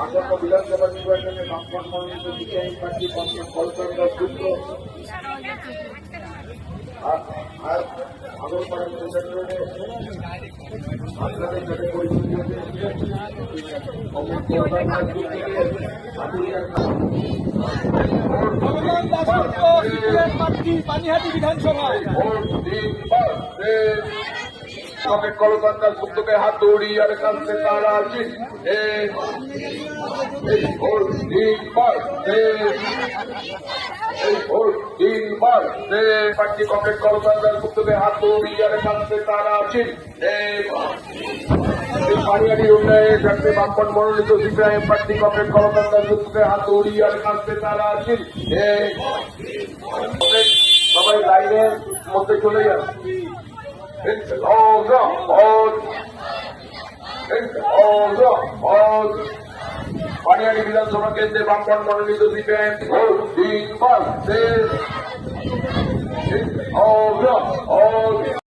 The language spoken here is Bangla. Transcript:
আসন্ন বিধানসভা নির্বাচনে বামফ্রন্ট মনোনীত সিপিআইএম প্রার্থী কলকাতার দাস গুপ্ত আগরপাড়া সেক্টরে আপনাদের সাথে পরিচিত পানিহাটি বিধানসভায় কলকাতা গুপ্তকে হাত দৌড়ি আর কাছে তারা আছেন এই ভোট 3 বার এই ভোট 3 বার পার্টি কংগ্রেস কলকাতা গুপ্তকে হাত দৌড়ি আর কাছে তারা আছেন পানিহাটি উন্নয়নের ক্ষেত্রে বামফ্রন্ট মনোনীত সিপিআইএম প্রার্থী কংগ্রেস কলকাতা গুপ্তকে হাত দৌড়ি আর কাছে তারা আছেন সবাই লাইনের মধ্যে চলে যান। পানিহাটি বিধানসভা কেন্দ্রে বামফ্রন্ট মনোনীত সিপিআইএম ভোট 3 বার